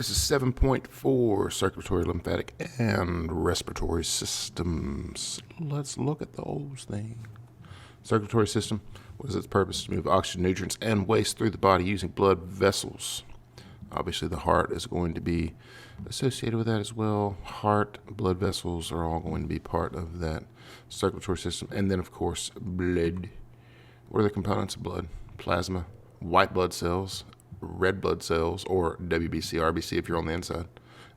This is 7.4 circulatory, lymphatic, and respiratory systems. Let's look at those things. Circulatory system, what is its purpose? To move oxygen, nutrients, and waste through the body using blood vessels. Obviously, the heart is going to be associated with that as well. Heart, blood vessels are all going to be part of that circulatory system. And then, of course, blood. What are the components of blood? Plasma, white blood cells, red blood cells, or WBC, RBC if you're on the inside,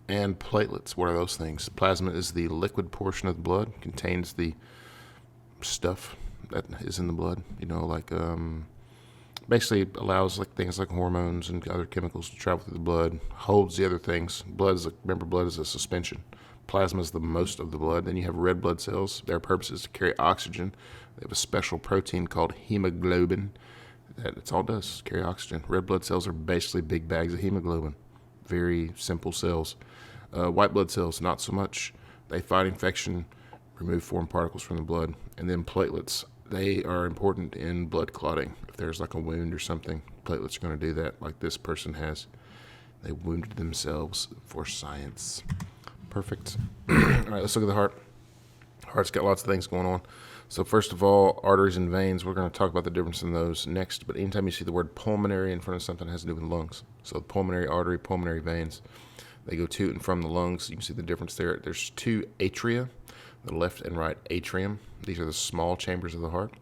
and platelets. What are those things? Plasma is the liquid portion of the blood, contains the stuff that is in the blood, basically allows things like hormones and other chemicals to travel through the blood, holds the other things. Remember, blood is a suspension. Plasma is the most of the blood. Then you have red blood cells. Their purpose is to carry oxygen. They have a special protein called hemoglobin. That's all it does, carry oxygen. Red blood cells are basically big bags of hemoglobin. Very simple cells. White blood cells, not so much. They fight infection, remove foreign particles from the blood. And then platelets, they are important in blood clotting. If there's like a wound or something, platelets are going to do that, like this person has. They wounded themselves for science. Perfect. All right, let's look at the heart. Heart's got lots of things going on. So first of all, arteries and veins, we're going to talk about the difference in those next. But anytime you see the word pulmonary in front of something, it has to do with lungs. So pulmonary artery, pulmonary veins, they go to and from the lungs. You can see the difference there. There's two atria, the left and right atrium. These are the small chambers of the heart.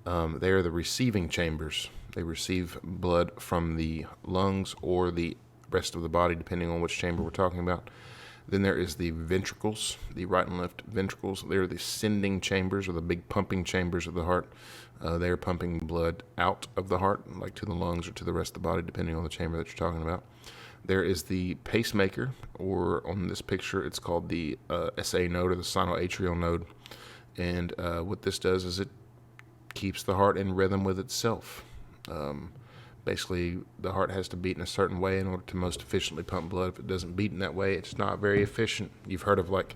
They are the receiving chambers. They receive blood from the lungs or the rest of the body, depending on which chamber we're talking about. Then there is the ventricles, the right and left ventricles. They're the sending chambers, or the big pumping chambers of the heart. They are pumping blood out of the heart, like to the lungs or to the rest of the body, depending on the chamber that you're talking about. There is the pacemaker, or on this picture, it's called the SA node, or the sinoatrial node. And what this does is it keeps the heart in rhythm with itself. Basically, the heart has to beat in a certain way in order to most efficiently pump blood. If it doesn't beat in that way, it's not very efficient. You've heard of like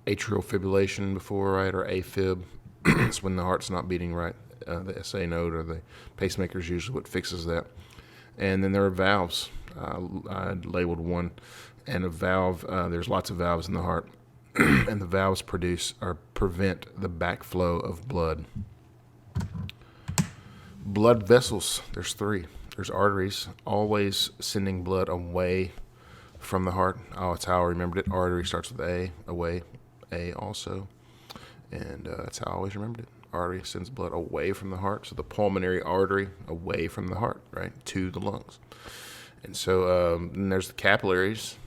atrial fibrillation before, right? Or AFib. It's when the heart's not beating right. The SA node or the pacemaker is usually what fixes that. And then there are valves. I labeled one. And a valve, there's lots of valves in the heart. And the valves prevent the backflow of blood. Blood vessels, there's three. There's arteries, always sending blood away from the heart. Oh, it's how I remembered it. Artery starts with A, away, A also. And that's how I always remembered it. Artery sends blood away from the heart. So the pulmonary artery away from the heart, right, to the lungs. And so then there's the capillaries.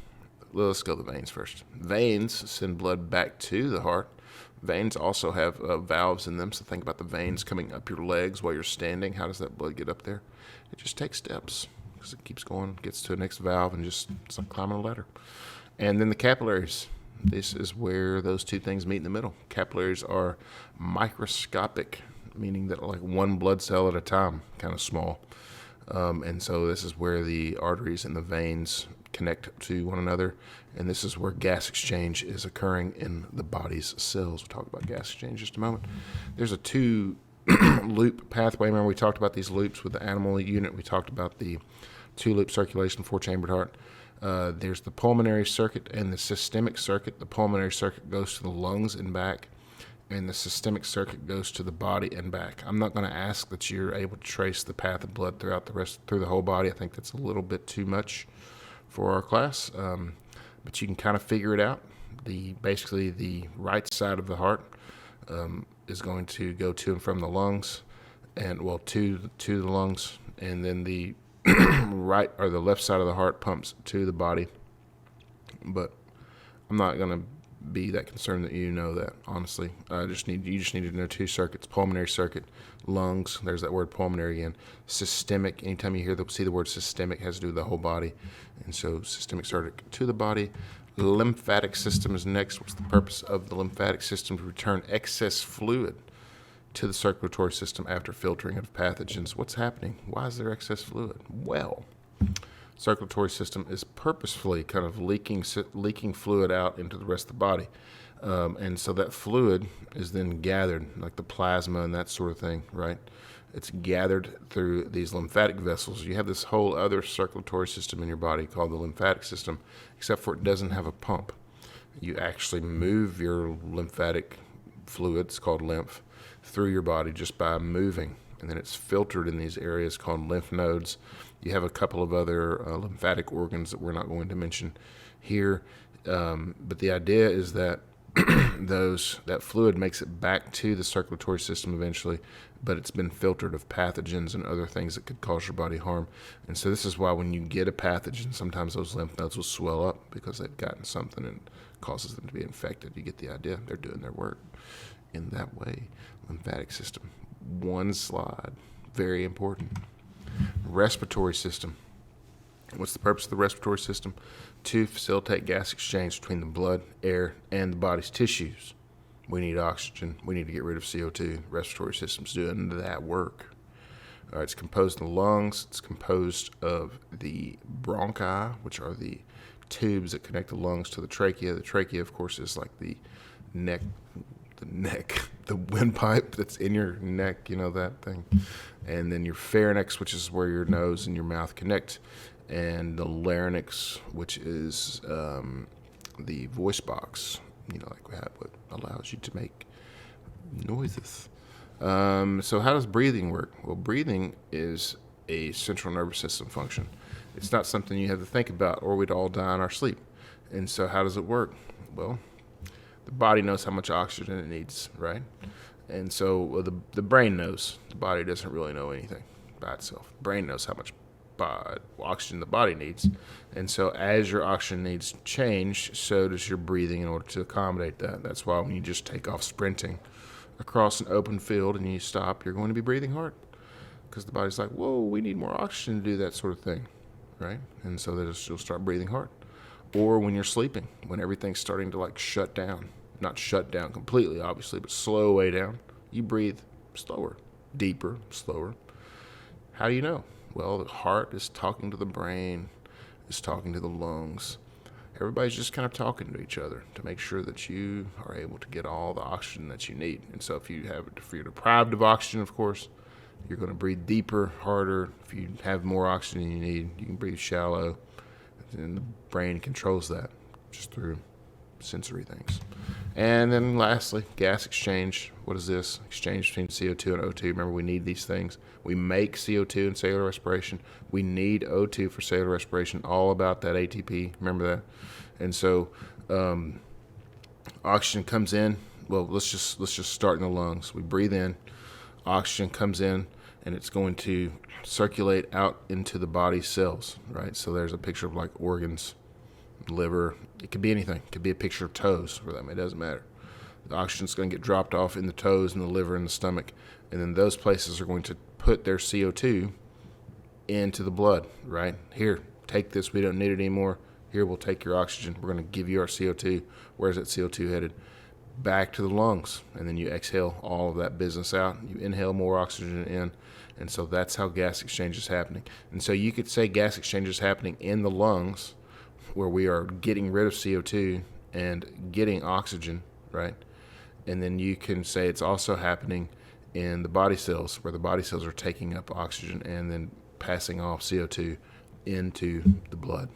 Well, let's go to the veins first. Veins send blood back to the heart. Veins also have valves in them, so think about the veins coming up your legs while you're standing. How does that blood get up there? It just takes steps, because it keeps going, gets to the next valve, and it's like climbing a ladder. And then the capillaries. This is where those two things meet in the middle. Capillaries are microscopic, meaning that like one blood cell at a time, kind of small. And so this is where the arteries and the veins connect to one another, and this is where gas exchange is occurring in the body's cells. We'll talk about gas exchange in just a moment. There's a two-loop pathway. Remember, we talked about these loops with the animal unit. We talked about the two-loop circulation, four-chambered heart. There's the pulmonary circuit and the systemic circuit. The pulmonary circuit goes to the lungs and back, and the systemic circuit goes to the body and back. I'm not going to ask that you're able to trace the path of blood through the whole body. I think that's a little bit too much for our class, but you can kind of figure it out. Basically the right side of the heart is going to go to and from the lungs, and to the lungs, and then the right or the left side of the heart pumps to the body. But I'm not going to be that concerned that you know that, honestly. You just need to know two circuits: pulmonary circuit, lungs. There's that word pulmonary again. Systemic. Anytime you see the word systemic, it has to do with the whole body, and so systemic circuit to the body. Lymphatic system is next. What's the purpose of the lymphatic system? To return excess fluid to the circulatory system after filtering of pathogens. What's happening? Why is there excess fluid? Well, circulatory system is purposefully kind of leaking fluid out into the rest of the body. And so that fluid is then gathered, like the plasma and that sort of thing, right? It's gathered through these lymphatic vessels. You have this whole other circulatory system in your body called the lymphatic system, except for it doesn't have a pump. You actually move your lymphatic fluids, called lymph, through your body just by moving. And then it's filtered in these areas called lymph nodes. You have a couple of other lymphatic organs that we're not going to mention here. But the idea is that that fluid makes it back to the circulatory system eventually, but it's been filtered of pathogens and other things that could cause your body harm. And so this is why when you get a pathogen, sometimes those lymph nodes will swell up because they've gotten something and causes them to be infected. You get the idea. They're doing their work in that way. Lymphatic system. One slide. Very important. Respiratory system. What's the purpose of the respiratory system? To facilitate gas exchange between the blood, air, and the body's tissues. We need oxygen. We need to get rid of CO2. Respiratory system's doing that work. All right, it's composed of the lungs. It's composed of the bronchi, which are the tubes that connect the lungs to the trachea. The trachea, of course, is like the windpipe that's in your neck, you know, that thing. And then your pharynx, which is where your nose and your mouth connect. And the larynx, which is the voice box, you know, like what allows you to make noises. So how does breathing work? Well, breathing is a central nervous system function. It's not something you have to think about, or we'd all die in our sleep. And so how does it work? Well, the body knows how much oxygen it needs, right? And so the brain knows. The body doesn't really know anything by itself. The brain knows how much oxygen the body needs. And so as your oxygen needs change, so does your breathing in order to accommodate that. That's why when you just take off sprinting across an open field and you stop, you're going to be breathing hard because the body's like, whoa, we need more oxygen to do that sort of thing, right? And so you'll start breathing hard. Or when you're sleeping, when everything's starting to like shut down, not shut down completely, obviously, but slow way down, you breathe slower, deeper, slower. How do you know? Well, the heart is talking to the brain, is talking to the lungs. Everybody's just kind of talking to each other to make sure that you are able to get all the oxygen that you need. And so if you're deprived of oxygen, of course, you're going to breathe deeper, harder. If you have more oxygen than you need, you can breathe shallow. And the brain controls that just through sensory things. And then lastly, gas exchange. What is this? Exchange between CO2 and O2. Remember, we need these things. We make CO2 in cellular respiration. We need O2 for cellular respiration. All about that ATP. Remember that? And so oxygen comes in. Well, let's just start in the lungs. We breathe in. Oxygen comes in, and it's going to circulate out into the body cells, right? So there's a picture of like organs, liver. It could be anything. It could be a picture of toes, for them. It doesn't matter. The oxygen's going to get dropped off in the toes and the liver and the stomach, and then those places are going to put their CO2 into the blood, right? Here, take this. We don't need it anymore. Here, we'll take your oxygen. We're going to give you our CO2. Where's that CO2 headed? Back to the lungs, and then you exhale all of that business out. You inhale more oxygen in, and so that's how gas exchange is happening. And so you could say gas exchange is happening in the lungs, where we are getting rid of CO2 and getting oxygen, right? And then you can say it's also happening in the body cells, where the body cells are taking up oxygen and then passing off CO2 into the blood.